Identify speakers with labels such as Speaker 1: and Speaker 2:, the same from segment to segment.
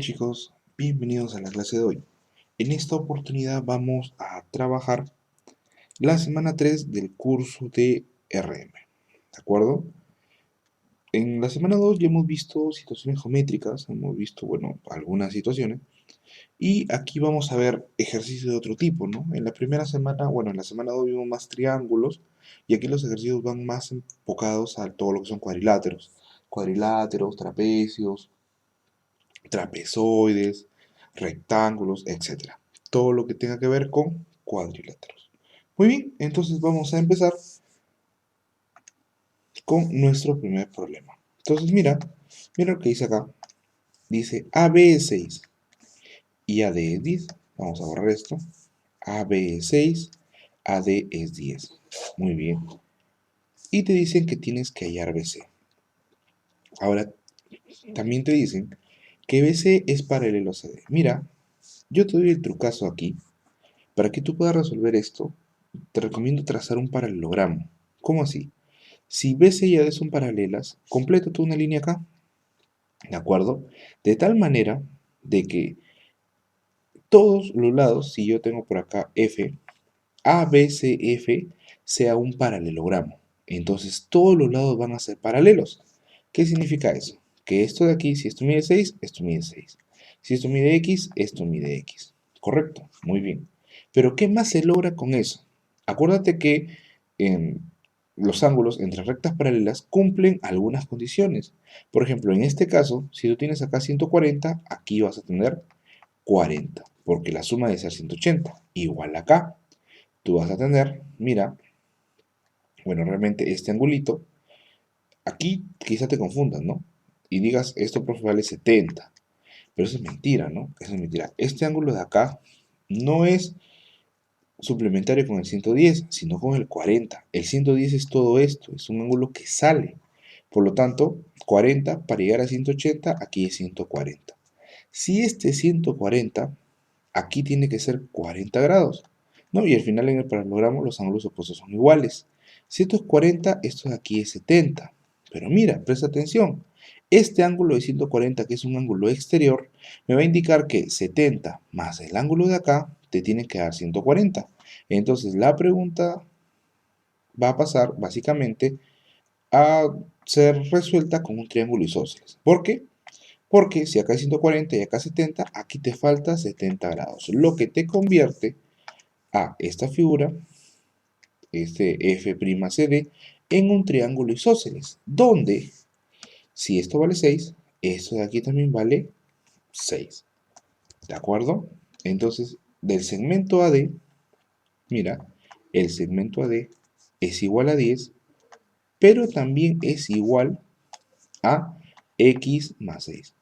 Speaker 1: Chicos, bienvenidos a la clase de hoy. En esta oportunidad vamos a trabajar la semana 3 del curso de RM, ¿de acuerdo? En la semana 2 ya hemos visto situaciones geométricas, hemos visto, bueno, algunas situaciones, y aquí vamos a ver ejercicios de otro tipo, ¿no? En la primera semana, bueno, en la semana 2 vimos más triángulos, y aquí los ejercicios van más enfocados a todo lo que son cuadriláteros, trapecios, trapezoides, rectángulos, etcétera. Todo lo que tenga que ver con cuadriláteros. Muy bien, entonces vamos a empezar con nuestro primer problema. Entonces mira lo que dice acá. Dice AB es 6 y AD es 10. Vamos a borrar esto. AB es 6, AD es 10. Muy bien. Y te dicen que tienes que hallar BC. Ahora, también te dicen que BC es paralelo a CD. Mira, yo te doy el trucazo aquí. Para que tú puedas resolver esto, te recomiendo trazar un paralelogramo. ¿Cómo así? Si BC y AD son paralelas, completa tú una línea acá, ¿de acuerdo? De tal manera de que todos los lados, si yo tengo por acá F, ABCF sea un paralelogramo. Entonces todos los lados van a ser paralelos. ¿Qué significa eso? Que esto de aquí, si esto mide 6, esto mide 6. Si esto mide X, esto mide X. ¿Correcto? Muy bien. Pero ¿qué más se logra con eso? Acuérdate que los ángulos entre rectas paralelas cumplen algunas condiciones. Por ejemplo, en este caso, si tú tienes acá 140, aquí vas a tener 40, porque la suma debe ser 180. Igual acá, tú vas a tener, mira, bueno, realmente este angulito, aquí quizá te confundas, ¿no? Y digas, esto profe vale 70, pero eso es mentira, ¿no? Eso es mentira. Este ángulo de acá no es suplementario con el 110, sino con el 40. El 110 es todo esto, es un ángulo que sale. Por lo tanto, 40 para llegar a 180, aquí es 140. Si este es 140, aquí tiene que ser 40 grados, ¿no? Y al final en el paralelogramo los ángulos opuestos son iguales. Si esto es 40, esto de aquí es 70. Pero mira, presta atención. Este ángulo de 140, que es un ángulo exterior, me va a indicar que 70 más el ángulo de acá te tiene que dar 140. Entonces la pregunta va a pasar básicamente a ser resuelta con un triángulo isósceles. ¿Por qué? Porque si acá hay 140 y acá 70, aquí te falta 70 grados, lo que te convierte a esta figura, este F'CD, en un triángulo isósceles, donde si esto vale 6, esto de aquí también vale 6. ¿De acuerdo? Entonces, del segmento AD, mira, el segmento AD es igual a 10, pero también es igual a X más 6.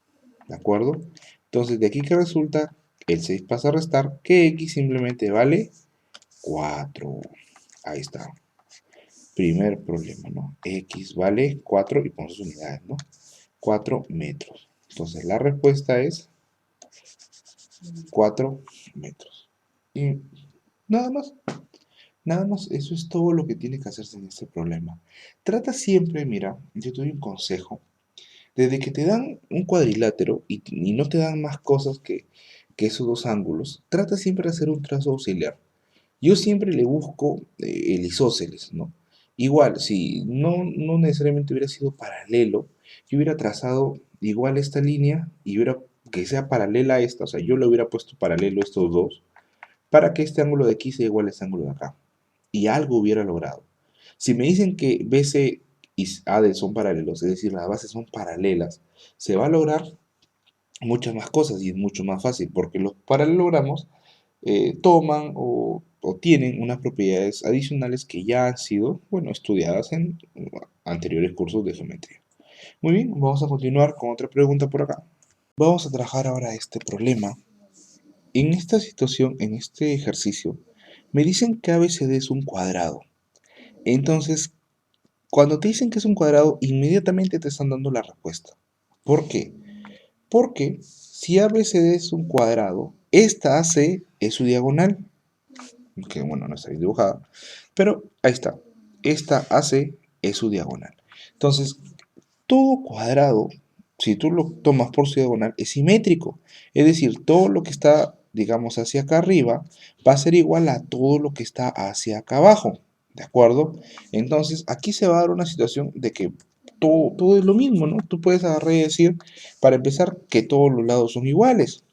Speaker 1: ¿De acuerdo? Entonces, de aquí que resulta, el 6 pasa a restar, que X simplemente vale 4. Ahí está. Primer problema, ¿no? X vale 4 y ponemos unidades, ¿no? 4 metros. Entonces, la respuesta es 4 metros. Y nada más. Nada más, eso es todo lo que tiene que hacerse en este problema. Trata siempre, mira, yo te doy un consejo. Desde que te dan un cuadrilátero y no te dan más cosas que esos dos ángulos, trata siempre de hacer un trazo auxiliar. Yo siempre le busco el isósceles, ¿no? Igual, si no necesariamente hubiera sido paralelo, yo hubiera trazado igual esta línea y hubiera que sea paralela a esta, o sea, yo le hubiera puesto paralelo a estos dos, para que este ángulo de aquí sea igual a este ángulo de acá. Y algo hubiera logrado. Si me dicen que BC y AD son paralelos, es decir, las bases son paralelas, se va a lograr muchas más cosas y es mucho más fácil, porque los paralelogramos toman o tienen unas propiedades adicionales que ya han sido, bueno, estudiadas en anteriores cursos de geometría. Muy bien, vamos a continuar con otra pregunta por acá. Vamos a trabajar ahora este problema. En esta situación, en este ejercicio, me dicen que ABCD es un cuadrado. Entonces, cuando te dicen que es un cuadrado, inmediatamente te están dando la respuesta. ¿Por qué? Porque si ABCD es un cuadrado, esta AC es su diagonal, que bueno, no está bien dibujada, pero ahí está. Esta AC es su diagonal. Entonces, todo cuadrado si tú lo tomas por su diagonal, es simétrico. Es decir, todo lo que está, digamos, hacia acá arriba va a ser igual a todo lo que está hacia acá abajo. ¿De acuerdo? Entonces, aquí se va a dar una situación de que todo es lo mismo, ¿no? Tú puedes agarrar y decir, para empezar, que todos los lados son iguales.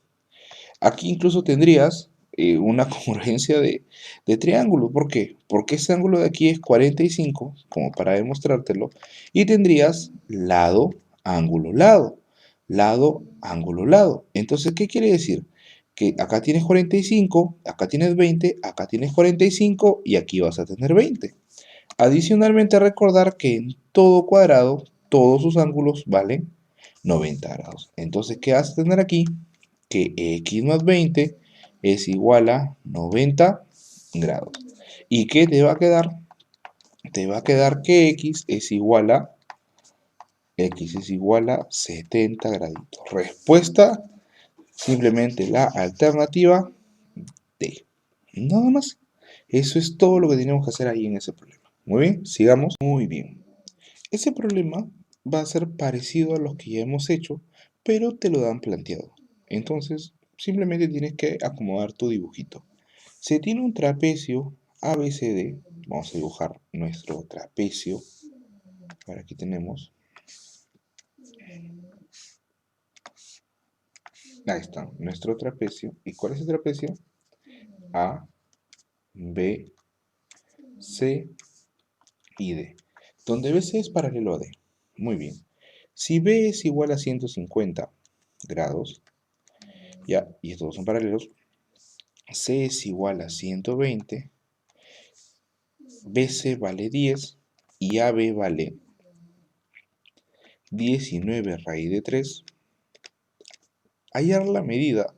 Speaker 1: Aquí incluso tendrías una congruencia de triángulo. ¿Por qué? Porque este ángulo de aquí es 45, como para demostrártelo, y tendrías lado, ángulo, lado, lado, ángulo, lado. Entonces, ¿qué quiere decir? Que acá tienes 45, acá tienes 20, acá tienes 45 y aquí vas a tener 20. Adicionalmente, recordar que en todo cuadrado, todos sus ángulos valen 90 grados. Entonces, ¿qué vas a tener aquí? Que x más 20 es igual a 90 grados. ¿Y qué te va a quedar? Te va a quedar que x es igual a 70 graditos. Respuesta, simplemente la alternativa D. Nada más. Eso es todo lo que tenemos que hacer ahí en ese problema. Muy bien, sigamos. Muy bien. Ese problema va a ser parecido a los que ya hemos hecho, pero te lo dan planteado. Entonces, simplemente tienes que acomodar tu dibujito. Se tiene un trapecio ABCD. Vamos a dibujar nuestro trapecio. Por aquí tenemos. Ahí está, nuestro trapecio. ¿Y cuál es el trapecio? A, B, C y D. Donde BC es paralelo a D. Muy bien. Si B es igual a 150 grados, ya, y estos dos son paralelos, C es igual a 120, BC vale 10 y AB vale 19 raíz de 3. Hallar la medida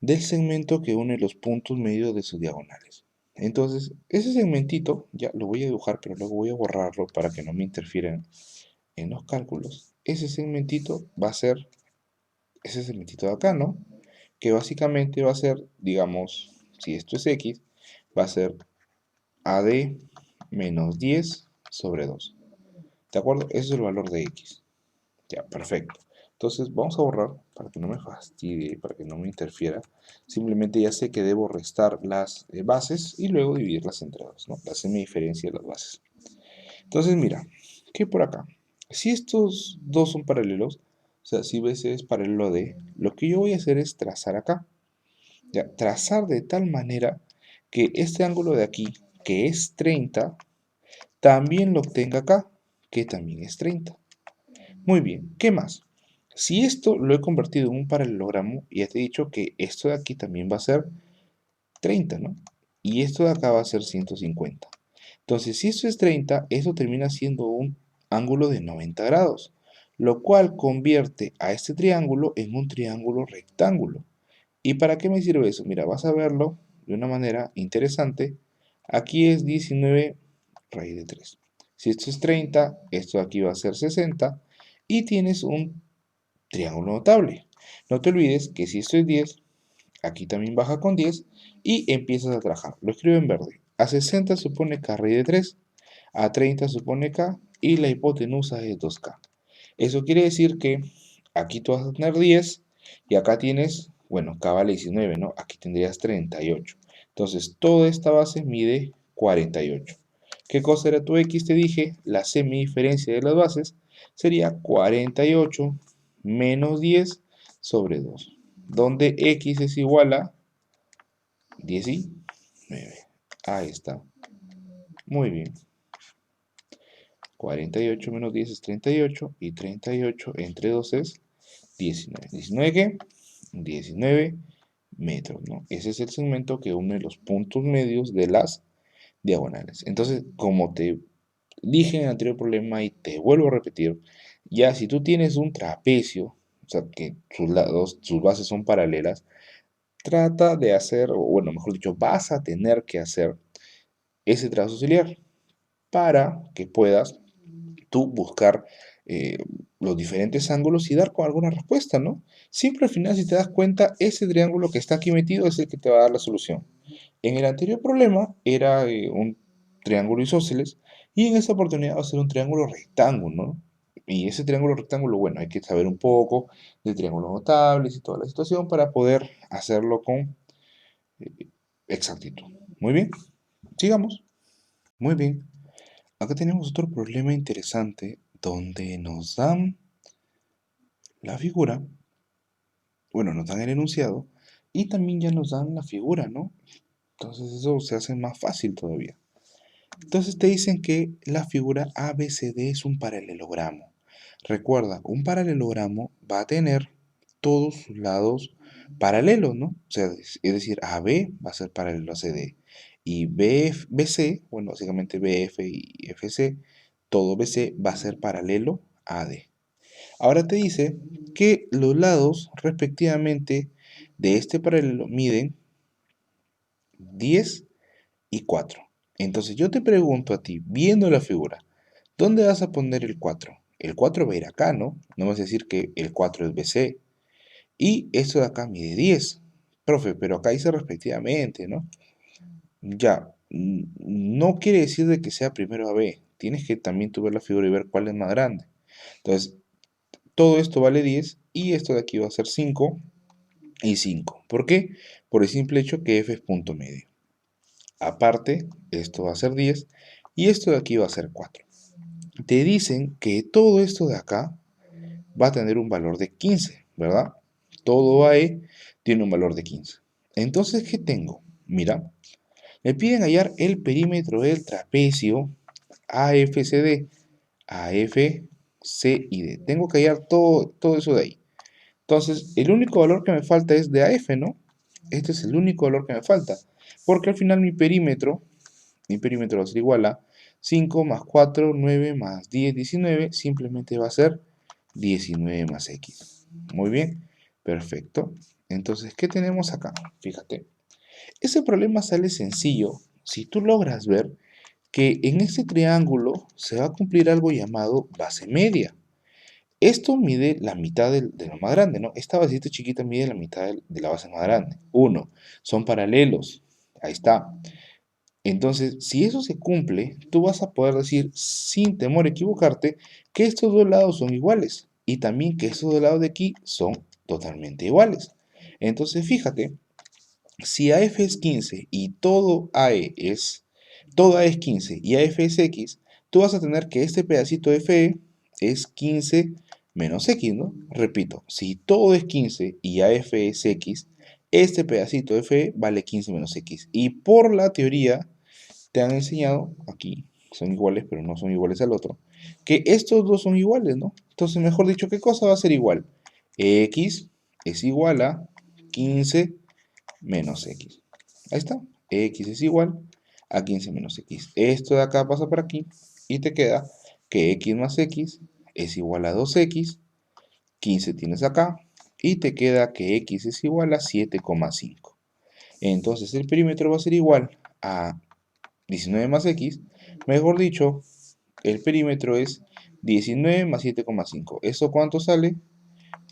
Speaker 1: del segmento que une los puntos medios de sus diagonales. Entonces, ese segmentito, ya lo voy a dibujar, pero luego voy a borrarlo para que no me interfieran en los cálculos. Ese segmentito va a ser ese segmentito de acá, ¿no? Que básicamente va a ser, digamos, si esto es X, va a ser AD menos 10 sobre 2. ¿De acuerdo? Ese es el valor de X. Ya, perfecto. Entonces vamos a borrar para que no me fastidie, para que no me interfiera. Simplemente ya sé que debo restar las bases y luego dividirlas entre dos, ¿no? La semidiferencia de las bases. Entonces mira, ¿qué por acá? Si estos dos son paralelos, o sea, si BC es paralelo a D, lo que yo voy a hacer es trazar acá. Ya, trazar de tal manera que este ángulo de aquí, que es 30, también lo obtenga acá, que también es 30. Muy bien, ¿qué más? Si esto lo he convertido en un paralelogramo, ya te he dicho que esto de aquí también va a ser 30, ¿no? Y esto de acá va a ser 150. Entonces, si esto es 30, esto termina siendo un ángulo de 90 grados, lo cual convierte a este triángulo en un triángulo rectángulo. ¿Y para qué me sirve eso? Mira, vas a verlo de una manera interesante. Aquí es 19 raíz de 3. Si esto es 30, esto de aquí va a ser 60 y tienes un triángulo notable. No te olvides que si esto es 10, aquí también baja con 10 y empiezas a trabajar. Lo escribo en verde. A 60 supone K raíz de 3, a 30 supone K y la hipotenusa es 2K. Eso quiere decir que aquí tú vas a tener 10 y acá tienes, bueno, K vale 19, ¿no? Aquí tendrías 38. Entonces, toda esta base mide 48. ¿Qué cosa era tu X? Te dije, la semidiferencia de las bases sería 48 menos 10 sobre 2, donde X es igual a 19. Ahí está. Muy bien. 48 menos 10 es 38 y 38 entre 2 es 19. ¿19 qué? 19 metros, ¿no? Ese es el segmento que une los puntos medios de las diagonales. Entonces, como te dije en el anterior problema y te vuelvo a repetir, ya si tú tienes un trapecio, o sea, que sus lados, sus bases son paralelas, trata de hacer, o bueno, mejor dicho, vas a tener que hacer ese trazo auxiliar para que puedas tú buscar eh, los diferentes ángulos y dar con alguna respuesta, ¿no? Siempre al final, si te das cuenta, ese triángulo que está aquí metido es el que te va a dar la solución. En el anterior problema era un triángulo isósceles y en esta oportunidad va a ser un triángulo rectángulo, ¿no? Y ese triángulo rectángulo, bueno, hay que saber un poco de triángulos notables y toda la situación para poder hacerlo con exactitud. Muy bien, sigamos. Muy bien. Acá tenemos otro problema interesante donde nos dan la figura, bueno, nos dan el enunciado y también ya nos dan la figura, ¿no? Entonces eso se hace más fácil todavía. Entonces te dicen que la figura ABCD es un paralelogramo. Recuerda, un paralelogramo va a tener todos sus lados paralelos, ¿no? O sea, es decir, AB va a ser paralelo a CD. Y BC, bueno, básicamente BF y FC, todo BC va a ser paralelo a AD. Ahora te dice que los lados respectivamente de este paralelo miden 10 y 4. Entonces yo te pregunto a ti, viendo la figura, ¿dónde vas a poner el 4? El 4 va a ir acá, ¿no? No vas a decir que el 4 es BC. Y esto de acá mide 10. Profe, pero acá dice respectivamente, ¿no? Ya, no quiere decir de que sea primero AB. Tienes que también tú ver la figura y ver cuál es más grande. Entonces, todo esto vale 10 y esto de aquí va a ser 5 y 5. ¿Por qué? Por el simple hecho que F es punto medio. Aparte, esto va a ser 10 y esto de aquí va a ser 4. Te dicen que todo esto de acá va a tener un valor de 15, ¿verdad? Todo AE tiene un valor de 15. Entonces, ¿qué tengo? Mira, me piden hallar el perímetro del trapecio AFCD, AFCID. Tengo que hallar todo eso de ahí. Entonces, el único valor que me falta es de AF, ¿no? Este es el único valor que me falta. Porque al final mi perímetro va a ser igual a 5 más 4, 9 más 10, 19. Simplemente va a ser 19 más X. Muy bien, perfecto. Entonces, ¿qué tenemos acá? Fíjate, ese problema sale sencillo si tú logras ver que en este triángulo se va a cumplir algo llamado base media. Esto mide la mitad de lo más grande, ¿no? Esta basecita chiquita mide la mitad de la base más grande. Uno, son paralelos. Ahí está. Entonces, si eso se cumple, tú vas a poder decir, sin temor a equivocarte, que estos dos lados son iguales. Y también que estos dos lados de aquí son totalmente iguales. Entonces, fíjate, si AF es 15 y todo A es 15 y AF es X, tú vas a tener que este pedacito de FE es 15 menos X, ¿no? Repito, si todo es 15 y AF es X, este pedacito de FE vale 15 menos X. Y por la teoría te han enseñado, aquí son iguales, pero no son iguales al otro, que estos dos son iguales, ¿no? Entonces, mejor dicho, ¿qué cosa va a ser igual? X es igual a 15 menos X. Ahí está. X es igual a 15 menos X. Esto de acá pasa por aquí y te queda que X más X es igual a 2X. 15 tienes acá y te queda que X es igual a 7,5. Entonces el perímetro va a ser igual a 19 más X. Mejor dicho, el perímetro es 19 más 7,5. ¿Eso cuánto sale?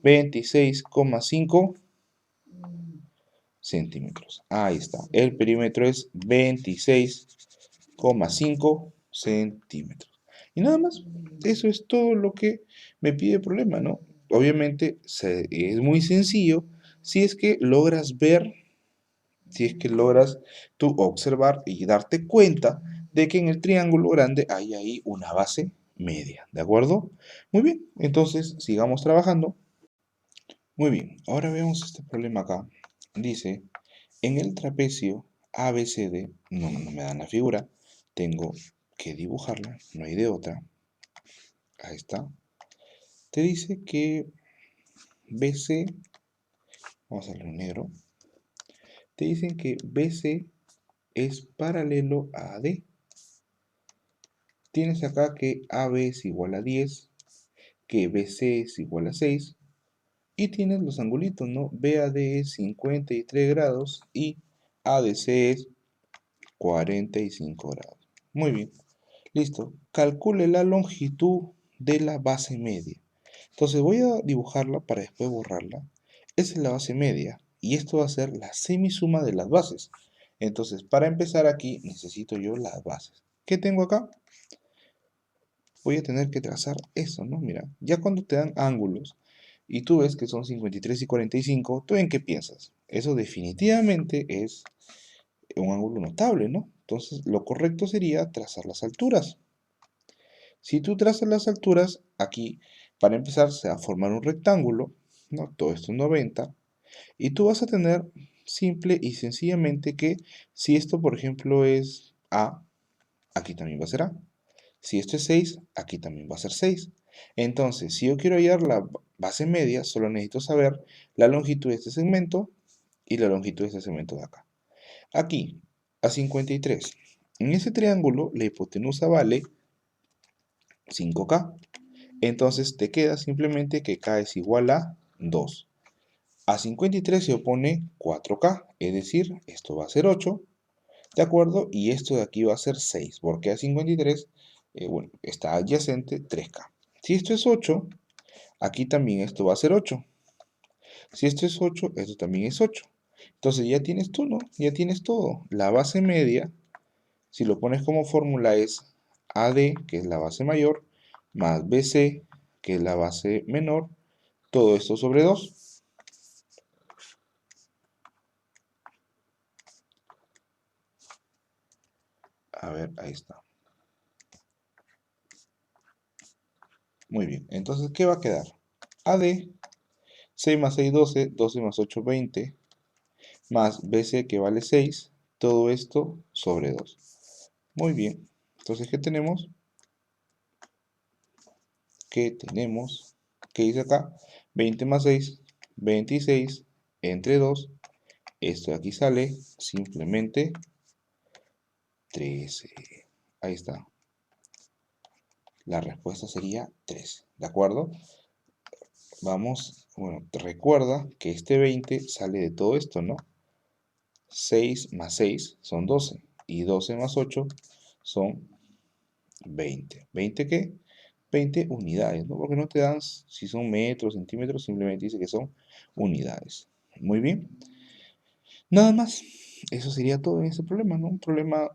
Speaker 1: 26,5 centímetros. Ahí está. El perímetro es 26,5 centímetros. Y nada más. Eso es todo lo que me pide el problema, ¿no? Obviamente es muy sencillo si es que logras ver, si es que logras tú observar y darte cuenta de que en el triángulo grande hay ahí una base media, ¿de acuerdo? Muy bien, entonces sigamos trabajando. Muy bien, ahora veamos este problema acá. Dice, en el trapecio ABCD, no me dan la figura, tengo que dibujarla, no hay de otra. Ahí está. Te dice que BC, vamos a hacerlo en negro, te dicen que BC es paralelo a AD. Tienes acá que AB es igual a 10, que BC es igual a 6, y tienes los angulitos, ¿no? BAD es 53 grados y ADC es 45 grados. Muy bien. Listo. Calcule la longitud de la base media. Entonces voy a dibujarla para después borrarla. Esa es la base media y esto va a ser la semisuma de las bases. Entonces, para empezar aquí necesito yo las bases. ¿Qué tengo acá? voy a tener que trazar eso, ¿no? Mira, ya cuando te dan ángulos y tú ves que son 53 y 45, ¿tú en qué piensas? Eso definitivamente es un ángulo notable, ¿no? Entonces, lo correcto sería trazar las alturas. Si tú trazas las alturas, aquí, para empezar, se va a formar un rectángulo, ¿no? Todo esto es 90, y tú vas a tener simple y sencillamente que si esto, por ejemplo, es A, aquí también va a ser A. Si esto es 6, aquí también va a ser 6. Entonces, si yo quiero hallar la base media, solo necesito saber la longitud de este segmento y la longitud de este segmento de acá. Aquí, a 53. En ese triángulo, la hipotenusa vale 5K. Entonces, te queda simplemente que K es igual a 2. A 53 se opone 4K, es decir, esto va a ser 8. ¿De acuerdo? Y esto de aquí va a ser 6, porque a 53, bueno, está adyacente 3K. Si esto es 8, aquí también esto va a ser 8. Si esto es 8, esto también es 8. Entonces ya tienes tú, ¿no? Ya tienes todo. La base media, si lo pones como fórmula, es AD, que es la base mayor, más BC, que es la base menor, todo esto sobre 2. A ver, ahí está. Muy bien, entonces, ¿qué va a quedar? AD, 6 más 6, 12, 12 más 8, 20, más BC que vale 6, todo esto sobre 2. Muy bien, entonces, ¿qué tenemos? ¿Qué dice acá? 20 más 6, 26, entre 2, esto de aquí sale simplemente 13. Ahí está. La respuesta sería 13, ¿de acuerdo? Vamos, bueno, recuerda que este 20 sale de todo esto, ¿no? 6 más 6 son 12 y 12 más 8 son 20. ¿20 qué? 20 unidades, ¿no? Porque no te dan si son metros, centímetros, simplemente dice que son unidades. Muy bien. Nada más. Eso sería todo en ese problema, ¿no? Un problema,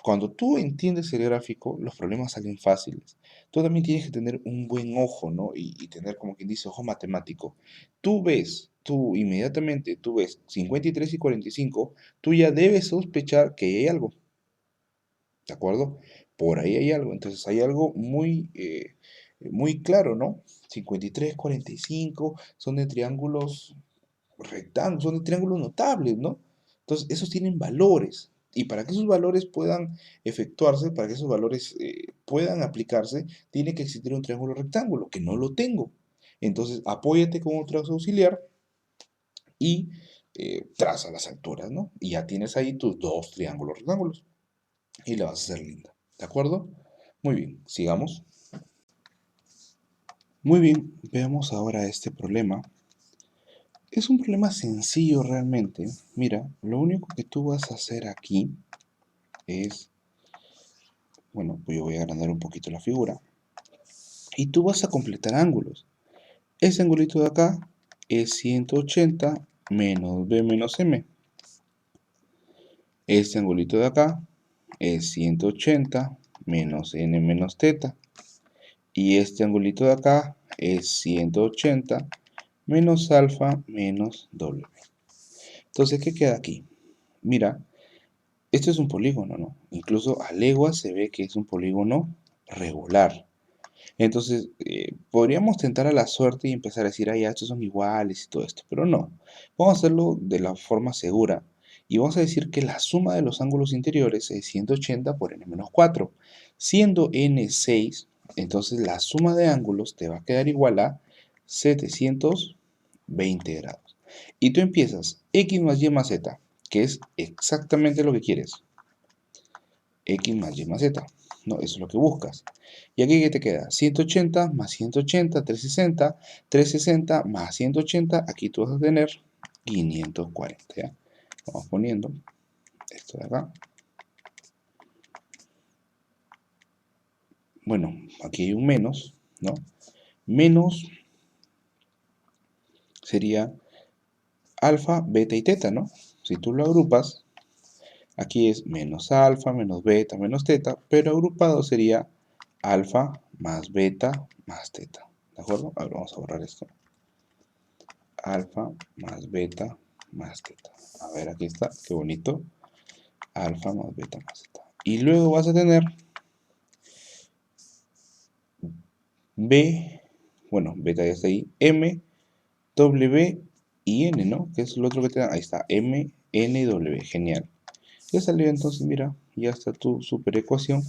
Speaker 1: cuando tú entiendes el gráfico, los problemas salen fáciles. Tú también tienes que tener un buen ojo, ¿no? Y tener, como quien dice, ojo matemático. Tú inmediatamente, tú ves 53 y 45, tú ya debes sospechar que hay algo. ¿De acuerdo? Por ahí hay algo. Entonces hay algo muy claro, ¿no? 53, 45 son de triángulos rectángulos, son de triángulos notables, ¿no? Entonces esos tienen valores. Y para que esos valores puedan efectuarse, para que esos valores puedan aplicarse, tiene que existir un triángulo rectángulo, que no lo tengo. Entonces apóyate con un trazo auxiliar y traza las alturas, ¿no? Y ya tienes ahí tus dos triángulos rectángulos y la vas a hacer linda. ¿De acuerdo? Muy bien, sigamos. Muy bien, veamos ahora este problema. Es un problema sencillo realmente. Mira, lo único que tú vas a hacer aquí es, bueno, pues yo voy a agrandar un poquito la figura. Y tú vas a completar ángulos. Este angulito de acá es 180 menos B menos M. Este angulito de acá es 180 menos N menos teta. Y este angulito de acá es 180 menos alfa menos W. Entonces, ¿qué queda aquí? Mira, esto es un polígono, ¿no? Incluso a legua se ve que es un polígono regular. Entonces, podríamos tentar a la suerte y empezar a decir, ah, ya, estos son iguales y todo esto, pero no. Vamos a hacerlo de la forma segura y vamos a decir que la suma de los ángulos interiores es 180 por n-4. Siendo n 6, entonces la suma de ángulos te va a quedar igual a 720 grados. Y tú empiezas x más y más z, que es exactamente lo que quieres. X más y más z. No, eso es lo que buscas. ¿Y aquí qué te queda? 180 más 180, 360. 360 más 180, aquí tú vas a tener 540. ¿Ya? Vamos poniendo esto de acá. Bueno, aquí hay un menos, ¿no? Menos sería alfa, beta y teta, ¿no? Si tú lo agrupas, aquí es menos alfa, menos beta, menos teta, pero agrupado sería alfa más beta más teta. ¿De acuerdo? A ver, vamos a borrar esto. Alfa más beta más teta. A ver, aquí está, qué bonito. Alfa más beta más teta. Y luego vas a tener B, bueno, beta ya está ahí, M, W y N, ¿no? Que es lo otro que te dan. Ahí está, M, N, W. Genial. Ya salió entonces, mira, ya está tu super ecuación.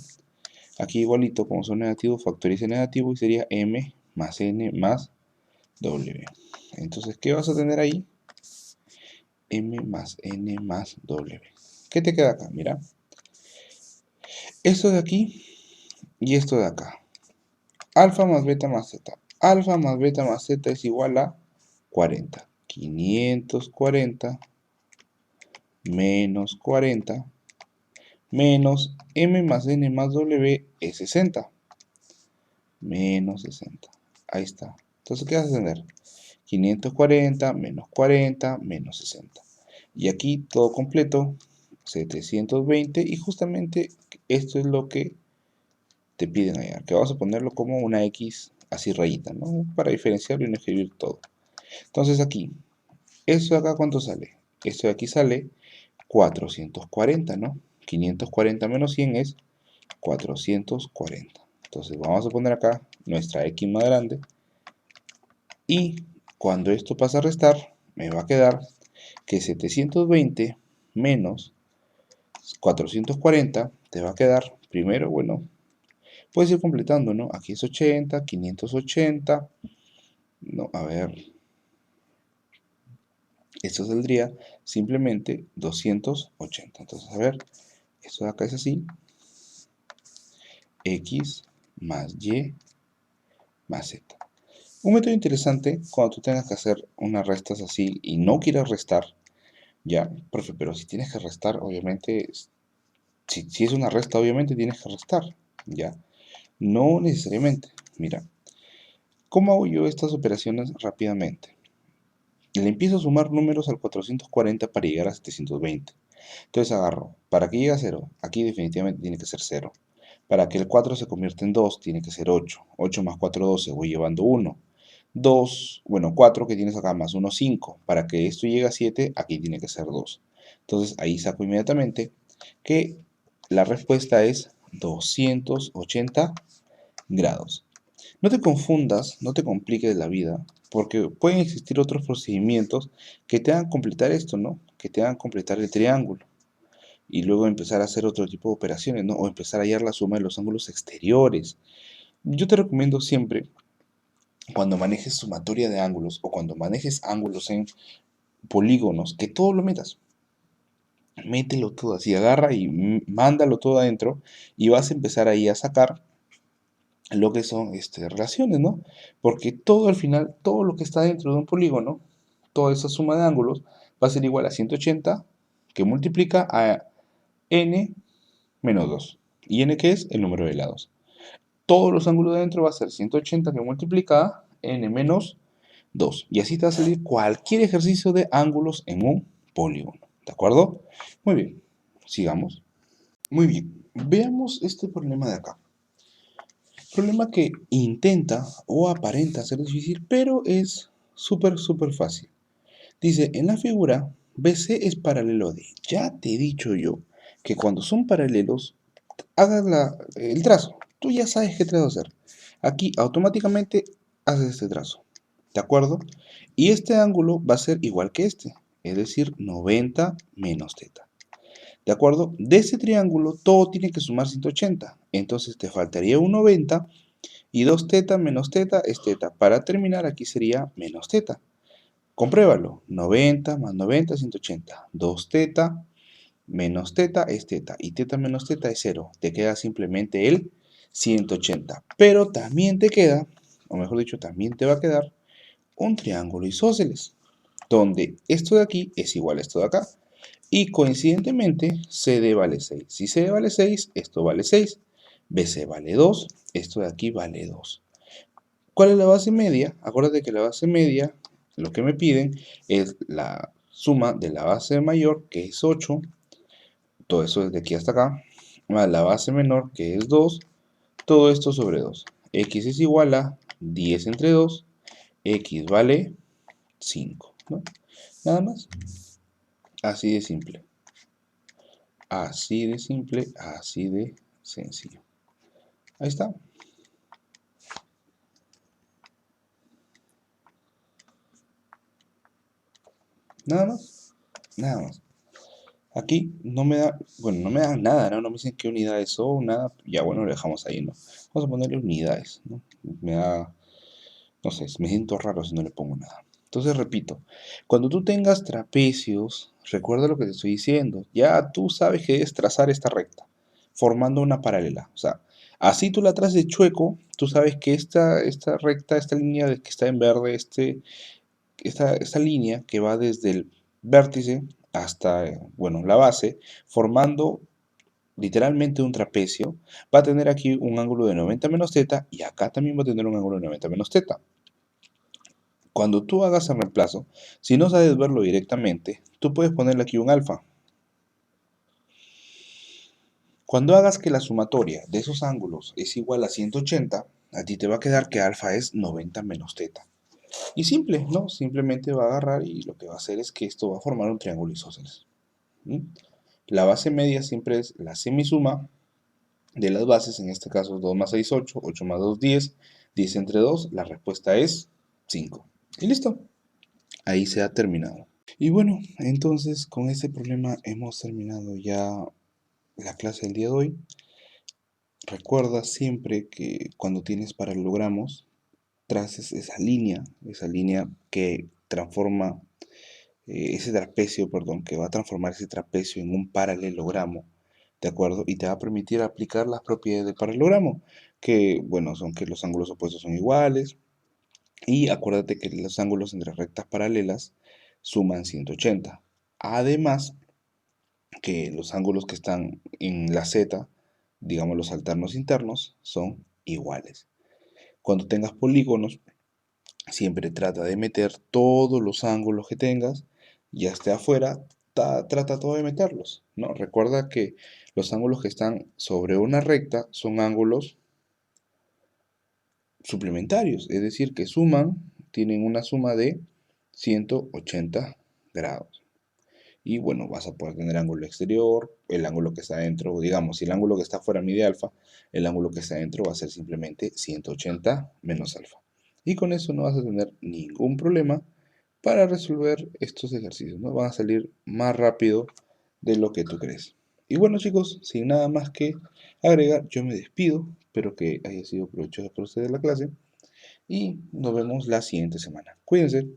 Speaker 1: Aquí igualito, como son negativos, factoriza negativo y sería M más N más W. Entonces, ¿qué vas a tener ahí? M más N más W. ¿Qué te queda acá? Mira. Esto de aquí y esto de acá. Alfa más beta más zeta. Alfa más beta más zeta es igual a 40. 540 menos 40 menos M más N más W es 60. Menos 60. Ahí está. Entonces, ¿qué vas a tener? 540 menos 40 menos 60. Y aquí todo completo, 720. Y justamente esto es lo que te piden allá. Que vamos a ponerlo como una X así rayita, ¿no? Para diferenciarlo y no escribir todo. Entonces aquí, ¿esto de acá cuánto sale? Esto de aquí sale 440, ¿no? 540 menos 100 es 440. Entonces vamos a poner acá nuestra X más grande. Y cuando esto pasa a restar, me va a quedar que 720 menos 440 te va a quedar, primero, bueno, puedes ir completando, ¿no? Aquí es 80, 580, no, a ver, esto saldría simplemente 280. Entonces, a ver, esto de acá es así, X más Y más Z. Un método interesante cuando tú tengas que hacer unas restas así y no quieras restar, ya, profe, pero si tienes que restar, obviamente, si es una resta, obviamente tienes que restar, ya. No necesariamente. Mira, ¿cómo hago yo estas operaciones rápidamente? Le empiezo a sumar números al 440 para llegar a 720. Entonces agarro, para que llegue a 0, aquí definitivamente tiene que ser 0. Para que el 4 se convierta en 2, tiene que ser 8. 8 más 4, 12, voy llevando 1. 2, bueno, 4 que tienes acá más 1, 5. Para que esto llegue a 7, aquí tiene que ser 2. Entonces ahí saco inmediatamente que la respuesta es 280 grados. No te confundas, no te compliques la vida, porque pueden existir otros procedimientos que te hagan completar esto, ¿no? Que te hagan completar el triángulo y luego empezar a hacer otro tipo de operaciones, ¿no? O empezar a hallar la suma de los ángulos exteriores. Yo te recomiendo siempre, cuando manejes sumatoria de ángulos o cuando manejes ángulos en polígonos, que todo lo metas. Mételo todo así, agarra y mándalo todo adentro y vas a empezar ahí a sacar lo que son relaciones, ¿no? Porque todo al final, todo lo que está dentro de un polígono, toda esa suma de ángulos, va a ser igual a 180, que multiplica a n menos 2. ¿Y n qué es? El número de lados. Todos los ángulos de dentro va a ser 180 que multiplica a n menos 2. Y así te va a salir cualquier ejercicio de ángulos en un polígono. ¿De acuerdo? Muy bien, sigamos. Muy bien, veamos este problema de acá. Problema que intenta o aparenta ser difícil, pero es súper fácil. Dice, en la figura, BC es paralelo a D. Ya te he dicho yo que cuando son paralelos, hagas el trazo. Tú ya sabes qué trazo hacer. Aquí automáticamente haces este trazo. ¿De acuerdo? Y este ángulo va a ser igual que este. Es decir, 90 menos θ. ¿De acuerdo? De este triángulo todo tiene que sumar 180. Entonces te faltaría un 90 y 2θ menos θ es θ. Para terminar aquí sería menos θ. Compruébalo. 90 más 90 es 180. 2θ menos θ es θ. Y θ menos θ es 0. Te queda simplemente el 180. Pero también te queda, o mejor dicho, también te va a quedar un triángulo isósceles, donde esto de aquí es igual a esto de acá. Y coincidentemente, CD vale 6. Si CD vale 6, esto vale 6. BC vale 2, esto de aquí vale 2. ¿Cuál es la base media? Acuérdate que la base media, lo que me piden es la suma de la base mayor, que es 8, todo eso desde aquí hasta acá, más la base menor, que es 2, todo esto sobre 2. X es igual a 10 entre 2, X vale 5, ¿no? Nada más. Así de simple. Así de simple, así de sencillo. Ahí está. Nada más. Nada más. Aquí no me da, bueno, no me da nada, ¿no? No me dicen qué unidades son, nada. Ya, bueno, lo dejamos ahí, ¿no? Vamos a ponerle unidades, ¿no? Me da, no sé, me siento raro si no le pongo nada. Entonces, repito, cuando tú tengas trapecios, recuerda lo que te estoy diciendo. Ya tú sabes que debes trazar esta recta, formando una paralela. O sea, así tú la traces de chueco, tú sabes que esta recta, esta línea que está en verde, esta línea que va desde el vértice hasta, bueno, la base, formando literalmente un trapecio, va a tener aquí un ángulo de 90 menos θ y acá también va a tener un ángulo de 90 menos θ. Cuando tú hagas el reemplazo, si no sabes verlo directamente, tú puedes ponerle aquí un alfa. Cuando hagas que la sumatoria de esos ángulos es igual a 180, a ti te va a quedar que alfa es 90 menos θ. Y simple, ¿no? Simplemente va a agarrar y lo que va a hacer es que esto va a formar un triángulo isósceles. La base media siempre es la semisuma de las bases, en este caso 2 más 6, 8, 8 más 2, 10, 10 entre 2, la respuesta es 5. Y listo, ahí se ha terminado. Y bueno, entonces con este problema hemos terminado ya la clase del día de hoy. Recuerda siempre que cuando tienes paralelogramos, traces esa línea que transforma ese trapecio, perdón, que va a transformar ese trapecio en un paralelogramo, ¿de acuerdo? Y te va a permitir aplicar las propiedades del paralelogramo, que, bueno, son que los ángulos opuestos son iguales, y acuérdate que los ángulos entre rectas paralelas suman 180. Además, que los ángulos que están en la Z, digamos los alternos internos, son iguales. Cuando tengas polígonos, siempre trata de meter todos los ángulos que tengas, ya esté afuera, trata todo de meterlos, ¿no? Recuerda que los ángulos que están sobre una recta son ángulos suplementarios, es decir, que suman, tienen una suma de 180 grados. Y bueno, vas a poder tener ángulo exterior, el ángulo que está adentro, digamos, si el ángulo que está fuera mide alfa, el ángulo que está adentro va a ser simplemente 180 menos alfa. Y con eso no vas a tener ningún problema para resolver estos ejercicios, ¿no? Van a salir más rápido de lo que tú crees. Y bueno, chicos, sin nada más que agregar, yo me despido. Espero que haya sido provechoso para ustedes la clase y nos vemos la siguiente semana. Cuídense.